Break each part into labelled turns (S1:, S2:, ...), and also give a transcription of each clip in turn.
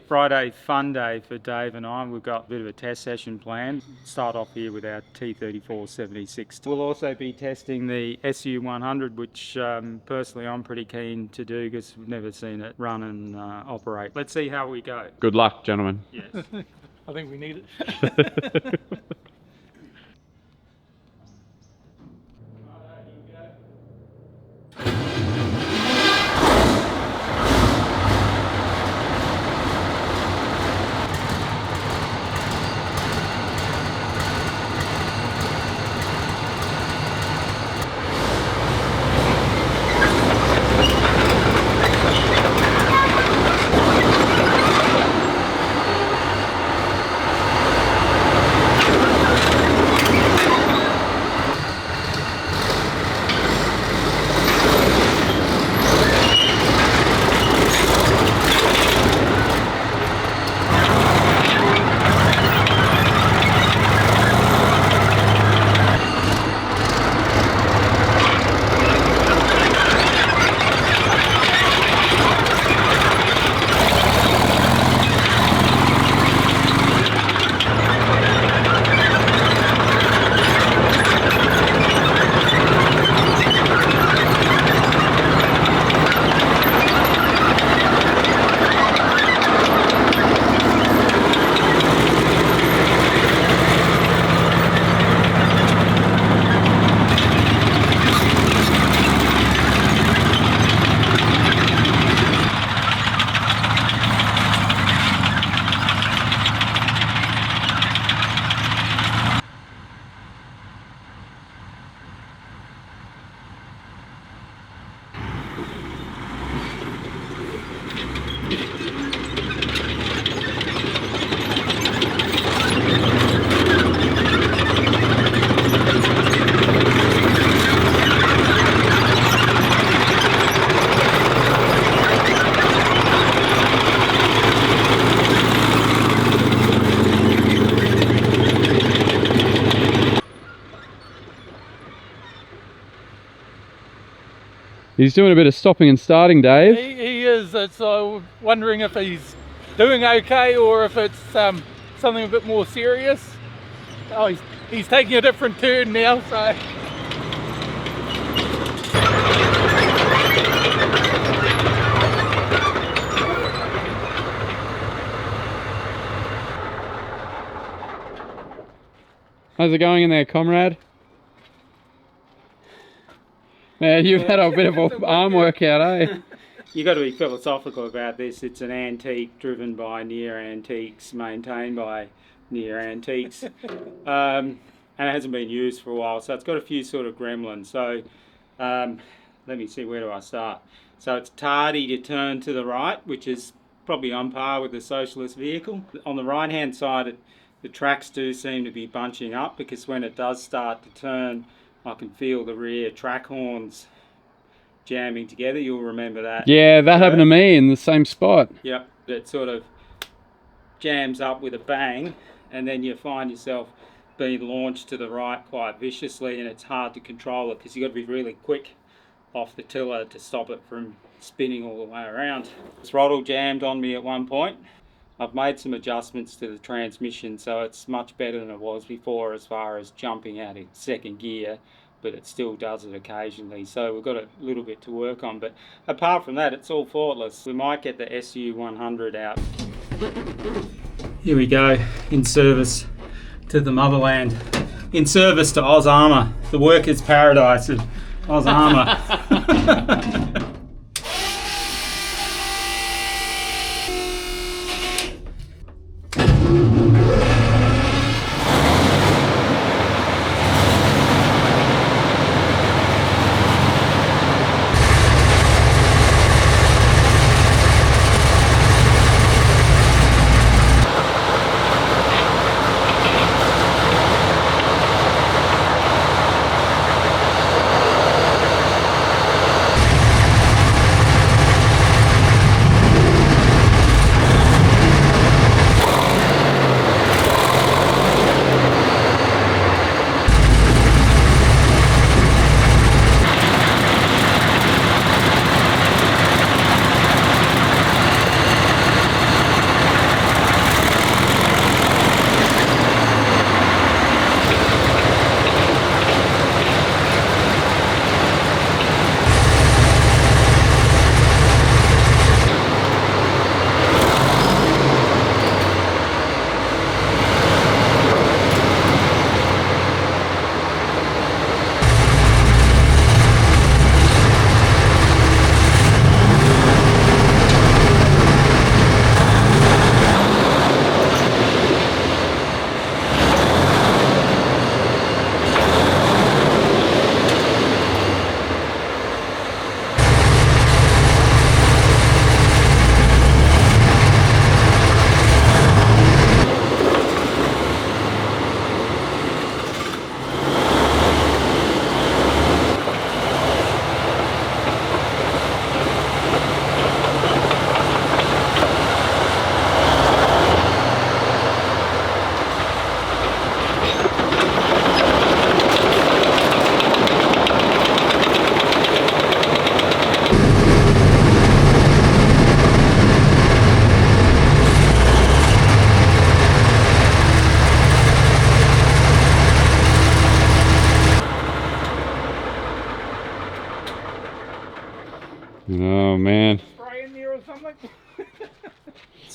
S1: Friday fun day for Dave and I. We've got a bit of a test session planned. Start off here with our T3476. We'll also be testing the SU-100, which personally I'm pretty keen to do because we've never seen it run and operate. Let's see how we go.
S2: Good luck, gentlemen.
S1: Yes.
S3: I think we need it.
S2: He's doing a bit of stopping and starting, Dave.
S3: He is. It's wondering if he's doing okay or if it's something a bit more serious. Oh, he's taking a different turn now, so.
S2: How's it going in there, comrade? Man, you've had a bit of an arm workout, eh?
S1: You've got to be philosophical about this. It's an antique driven by near antiques, maintained by near antiques. And it hasn't been used for a while, so it's got a few sort of gremlins. So let me see, where do I start? So it's tardy to turn to the right, which is probably on par with the Socialist vehicle. On the right hand side, the tracks do seem to be bunching up, because when it does start to turn, I can feel the rear track horns jamming together. You'll remember that.
S2: Yeah, that happened to me in the same spot.
S1: Yep, it sort of jams up with a bang, and then you find yourself being launched to the right quite viciously, and it's hard to control it because you've got to be really quick off the tiller to stop it from spinning all the way around. The throttle jammed on me at one point. I've made some adjustments to the transmission, so it's much better than it was before as far as jumping out of second gear, but it still does it occasionally. So we've got a little bit to work on, but apart from that, it's all faultless. We might get the SU-100 out. Here we go, in service to the motherland, in service to AusArmour, the workers' paradise of AusArmour.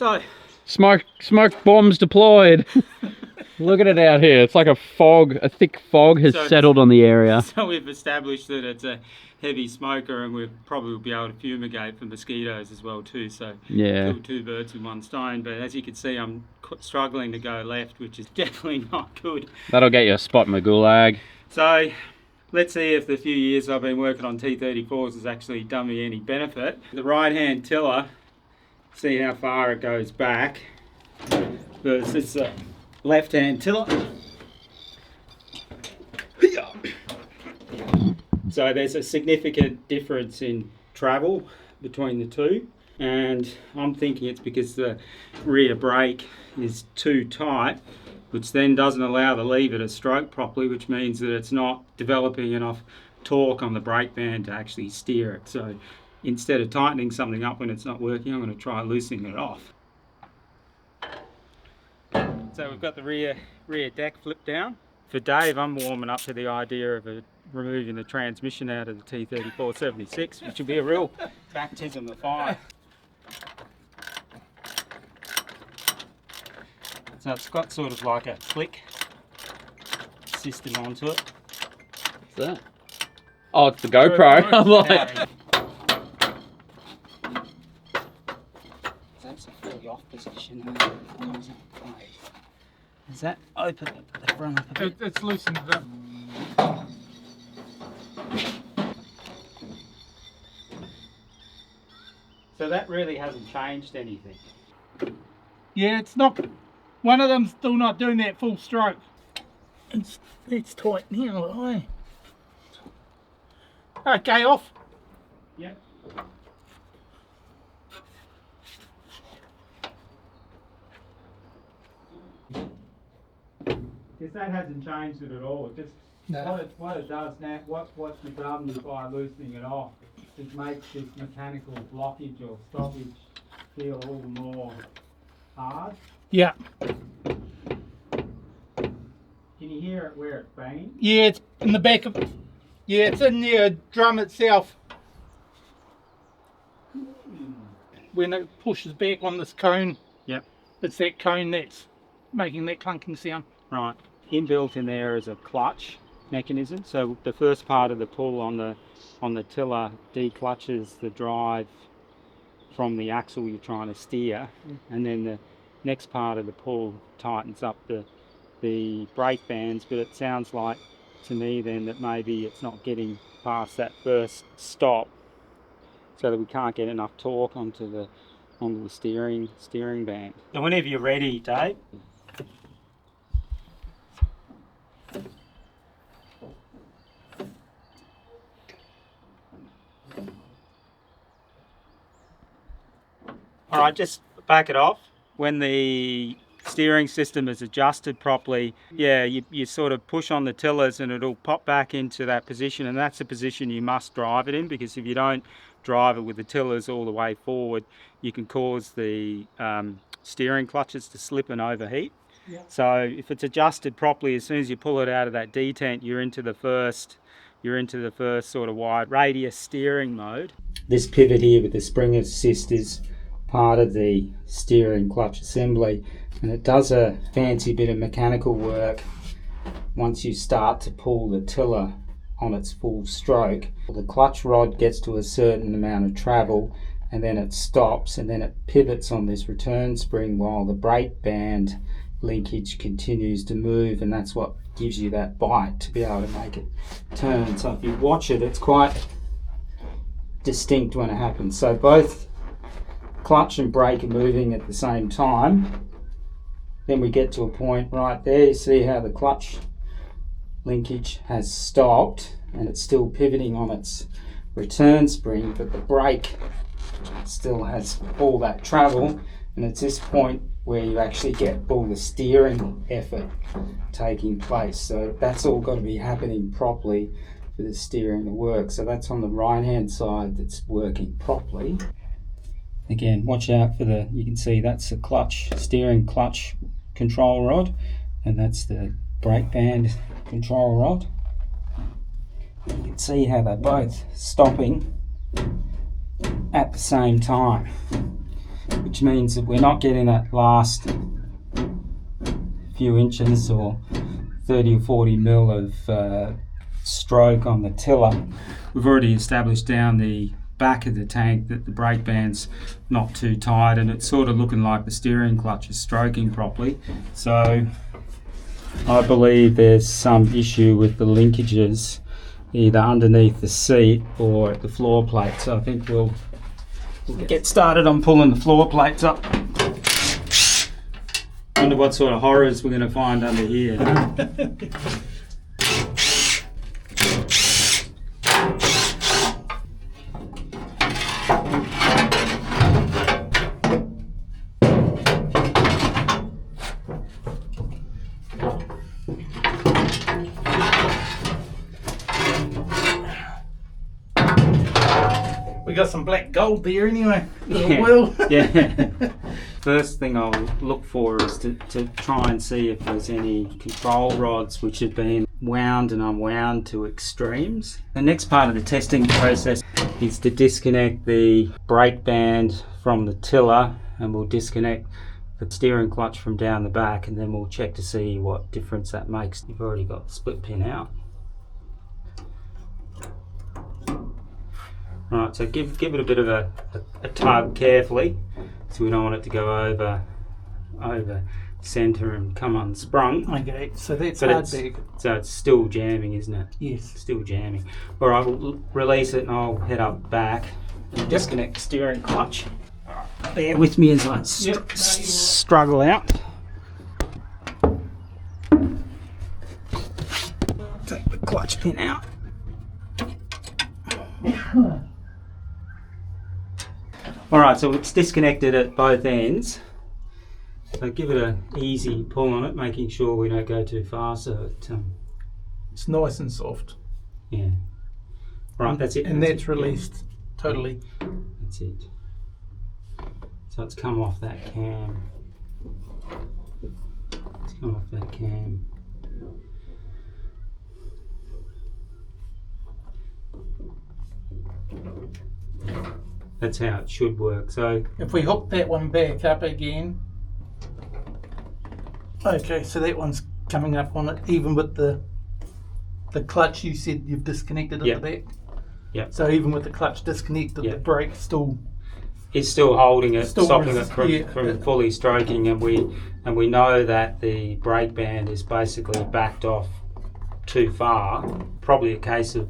S1: So,
S2: Smoke bombs deployed. Look at it out here. It's like a fog, a thick fog has settled on the area.
S1: So we've established that it's a heavy smoker, and we'll probably be able to fumigate for mosquitoes as well too. So
S2: Yeah.
S1: kill two birds with one stone. But as you can see, I'm struggling to go left, which is definitely not good.
S2: That'll get you a spot in the gulag.
S1: So let's see if the few years I've been working on T-34s has actually done me any benefit. The right-hand tiller, see how far it goes back versus the left-hand tiller. So there's a significant difference in travel between the two, and I'm thinking it's because the rear brake is too tight, which then doesn't allow the lever to stroke properly, which means that it's not developing enough torque on the brake band to actually steer it. So instead of tightening something up when it's not working, I'm going to try loosening it off. So we've got the rear deck flipped down. For Dave, I'm warming up to the idea of removing the transmission out of the T-34-76, which will be a real baptism of fire. So it's got sort of like a click system onto it.
S2: What's that? Oh, it's the GoPro. I'm like...
S1: That's a fully off position. Does that open the front up a bit?
S3: It's loosened it up.
S1: So that really hasn't changed anything.
S3: Yeah, it's not. One of them's still not doing that full stroke. It's tight now, eh? Okay, off.
S1: Yep. Because that hasn't changed it at all. It just what it does now, what you've done by loosening it off, it makes this mechanical blockage or stoppage feel all the more hard.
S3: Yeah.
S1: Can you hear it where it's banging?
S3: Yeah, it's in the back of. Yeah, it's in the drum itself. When it pushes back on this cone.
S1: Yep.
S3: It's that cone that's making that clunking sound.
S1: Right. Inbuilt in there is a clutch mechanism. So the first part of the pull on the tiller declutches the drive from the axle you're trying to steer, and then the next part of the pull tightens up the brake bands. But it sounds like to me then that maybe it's not getting past that first stop, so that we can't get enough torque onto the steering band. So whenever you're ready, Dave. All right, just back it off. When the steering system is adjusted properly, yeah, you sort of push on the tillers and it'll pop back into that position, and that's the position you must drive it in, because if you don't drive it with the tillers all the way forward, you can cause the steering clutches to slip and overheat. Yep. So if it's adjusted properly, as soon as you pull it out of that detent, you're into the first sort of wide radius steering mode. This pivot here with the spring assist is part of the steering clutch assembly, and it does a fancy bit of mechanical work. Once you start to pull the tiller on its full stroke, the clutch rod gets to a certain amount of travel, and then it stops, and then it pivots on this return spring while the brake band linkage continues to move, and that's what gives you that bite to be able to make it turn. So if you watch it, it's quite distinct when it happens. So both clutch and brake are moving at the same time. Then we get to a point right there, you see how the clutch linkage has stopped and it's still pivoting on its return spring, but the brake still has all that travel, and it's this point where you actually get all the steering effort taking place. So that's all got to be happening properly for the steering to work. So that's on the right hand side that's working properly. Again, watch out for you can see that's the clutch, steering clutch control rod, and that's the brake band control rod. You can see how they're both stopping at the same time. which means that we're not getting that last few inches or 30 or 40 mil of stroke on the tiller. We've already established down the back of the tank that the brake band's not too tight, and it's sort of looking like the steering clutch is stroking properly. So I believe there's some issue with the linkages either underneath the seat or at the floor plate. So I think we'll get started on pulling the floor plates up. Wonder what sort of horrors we're going to find under here.
S3: We got some black gold there anyway.
S1: Yeah. First thing I'll look for is to try and see if there's any control rods which have been wound and unwound to extremes. The next part of the testing process is to disconnect the brake band from the tiller, and we'll disconnect the steering clutch from down the back, and then we'll check to see what difference that makes. You've already got the split pin out. Right, so give it a bit of a tug carefully, so we don't want it to go over centre and come unsprung.
S3: Okay, so that's
S1: But
S3: hard
S1: it's-
S3: back.
S1: So it's still jamming, isn't it?
S3: Yes.
S1: Still jamming. All right, we'll release it and I'll head up back and disconnect the steering clutch. Bear with me as I struggle out. Take the clutch pin out. Alright, so it's disconnected at both ends. So give it an easy pull on it, making sure we don't go too far so it,
S3: It's nice and soft.
S1: yeah. Right, that's it.
S3: And that's
S1: it.
S3: released totally.
S1: That's it. So it's come off that cam. It's come off that cam. That's how it should work. So
S3: If we hook that one back up again. Okay, so that one's coming up on it, even with the clutch you said you've disconnected at
S1: Yep.
S3: the back.
S1: Yep.
S3: So even with the clutch disconnected,
S1: Yep.
S3: the brake still.
S1: it's still holding it,
S3: Still
S1: stopping it
S3: resist-
S1: from,
S3: yeah.
S1: from fully stroking, and we know that the brake band is basically backed off too far. Probably a case of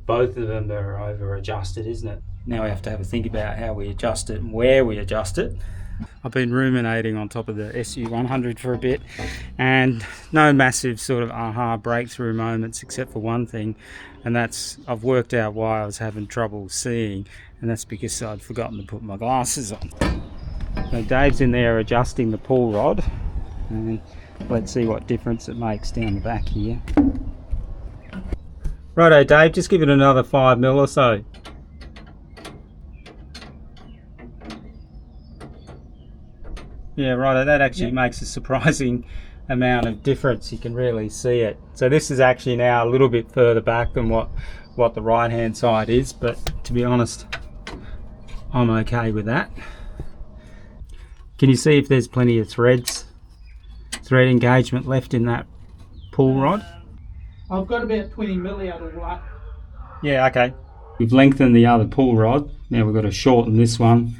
S1: both of them are over adjusted, isn't it? Now we have to have a think about how we adjust it and where we adjust it. I've been ruminating on top of the SU-100 for a bit, and no massive sort of aha breakthrough moments except for one thing, and that's I've worked out why I was having trouble seeing, and that's because I'd forgotten to put my glasses on. So Dave's in there adjusting the pull rod, and let's see what difference it makes down the back here. Righto Dave, just give it another 5 mil or so. Yeah, right. That actually makes a surprising amount of difference. You can really see it. So this is actually now a little bit further back than what the right hand side is, but to be honest, I'm okay with that. Can you see if there's plenty of thread engagement left in that pull rod?
S3: I've got about 20 mil out of that.
S1: Yeah, okay. We've lengthened the other pull rod. Now we've got to shorten this one.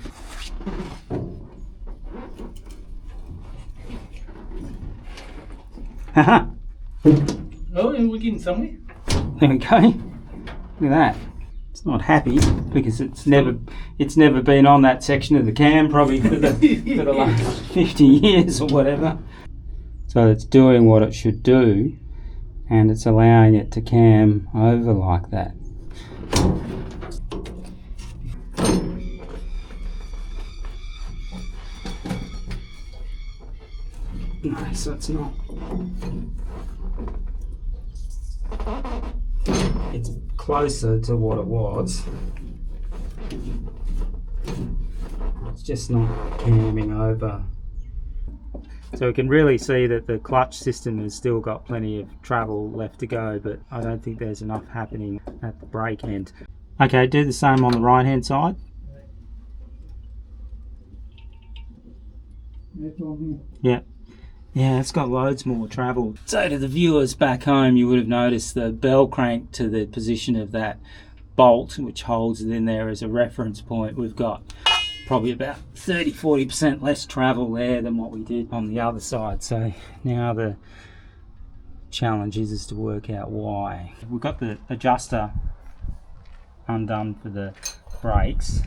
S1: Haha.
S3: Oh, and we're getting somewhere.
S1: There we go. Look at that. It's not happy because it's never been on that section of the cam probably for the last 50 years or whatever. So it's doing what it should do, and it's allowing it to cam over like that. No, so it's not. It's closer to what it was. It's just not camming over. So we can really see that the clutch system has still got plenty of travel left to go, but I don't think there's enough happening at the brake end. Okay, do the same on the right hand side.
S3: That's on
S1: Yeah. Yeah, it's got loads more travel. So to the viewers back home, you would have noticed the bell crank to the position of that bolt, which holds it in there as a reference point. We've got probably about 30-40% less travel there than what we did on the other side. So now the challenge is to work out why. We've got the adjuster undone for the brakes.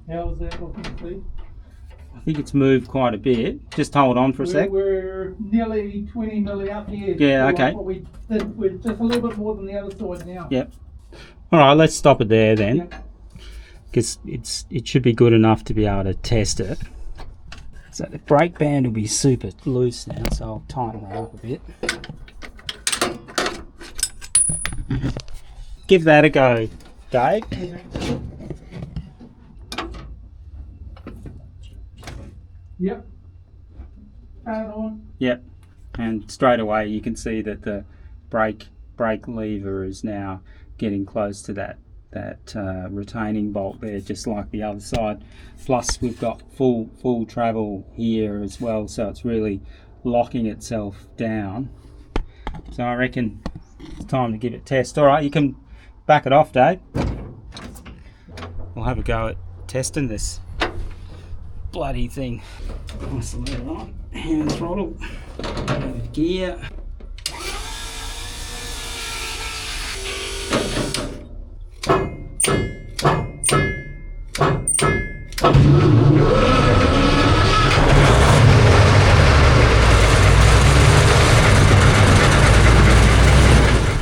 S3: How's that looking, Steve?
S1: I think it's moved quite a bit. Just hold on for a sec.
S3: We're nearly 20 milli up here.
S1: Yeah, okay.
S3: What we did, we're just a little bit more than the other side now.
S1: Yep. All right, let's stop it there then,
S3: Yep.
S1: because it should be good enough to be able to test it. So the brake band will be super loose now, so I'll tighten that up a bit. Give that a go, Dave.
S3: Yep. Turn it on.
S1: Yep. And straight away you can see that the brake lever is now getting close to that retaining bolt there, just like the other side. Plus we've got full travel here as well, so it's really locking itself down. So I reckon it's time to give it a test. All right, you can back it off, Dave. We'll have a go at testing this bloody thing. Isolate it on, hand throttle, gear.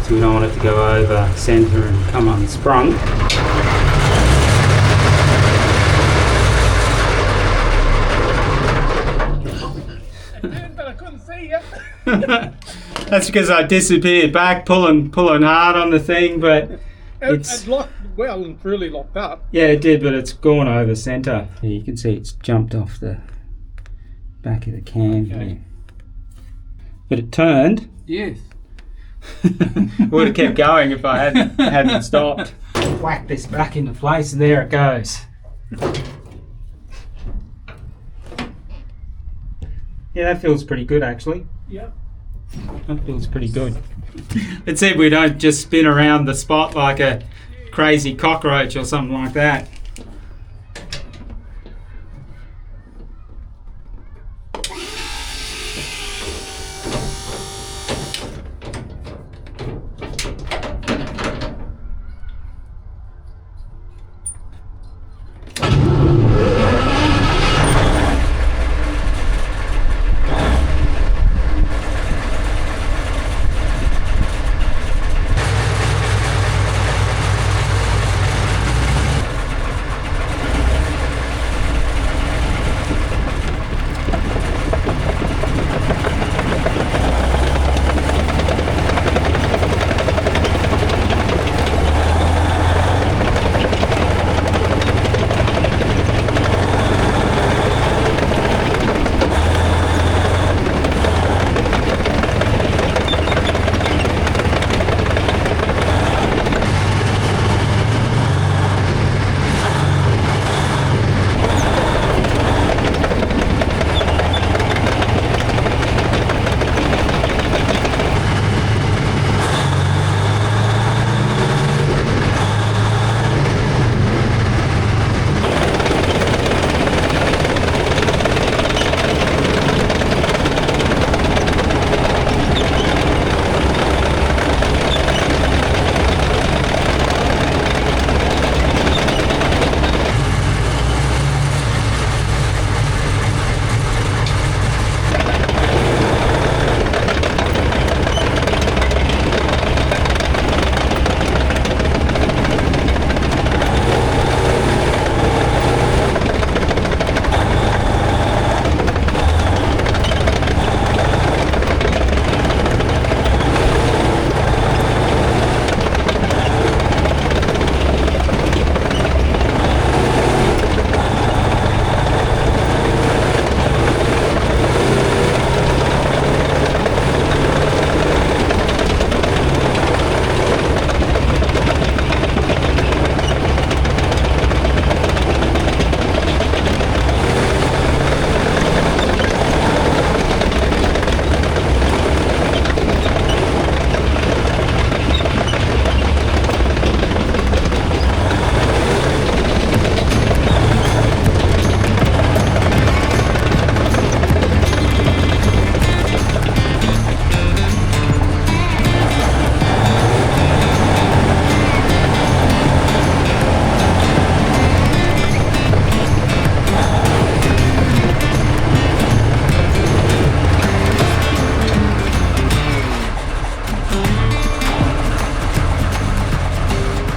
S1: So you don't want it to go over centre and come unsprung.
S3: But I couldn't see you.
S1: That's because I disappeared back, pulling hard on the thing, but
S3: It locked well and really locked up.
S1: yeah, it did, but it's gone over centre. Yeah, you can see it's jumped off the back of the cam here. But it turned.
S3: Yes.
S1: Would have kept going if I hadn't stopped. Whack this back into place, and there it goes. Yeah, that feels pretty good actually.
S3: Yep.
S1: That feels pretty good. Let's see if we don't just spin around the spot like a crazy cockroach or something like that.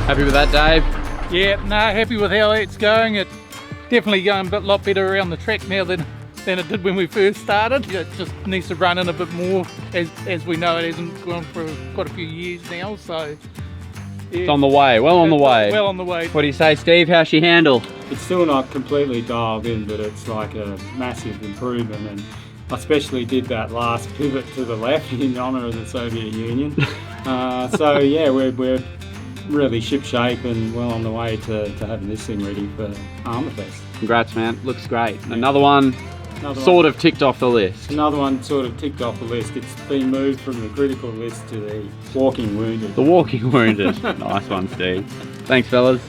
S2: Happy with that, Dave?
S3: Yeah, no, happy with how it's going. It's definitely going a lot better around the track now than it did when we first started. It just needs to run in a bit more, as we know it hasn't gone for quite a few years now, so... Yeah.
S2: It's on the way, well on the way.
S3: Well on the way.
S2: What do you say, Steve? How's she handle?
S1: It's still not completely dialed in, but it's like a massive improvement, and I especially did that last pivot to the left in honour of the Soviet Union. So yeah, we're really shipshape and well on the way to having this thing ready for AusArmourfest.
S2: Congrats, man. Looks great. Another one
S1: Another
S2: sort of ticked off the list.
S1: Another one sort of ticked off the list. It's been moved from the critical list to the walking wounded.
S2: The walking wounded. Nice one, Steve. Thanks, fellas.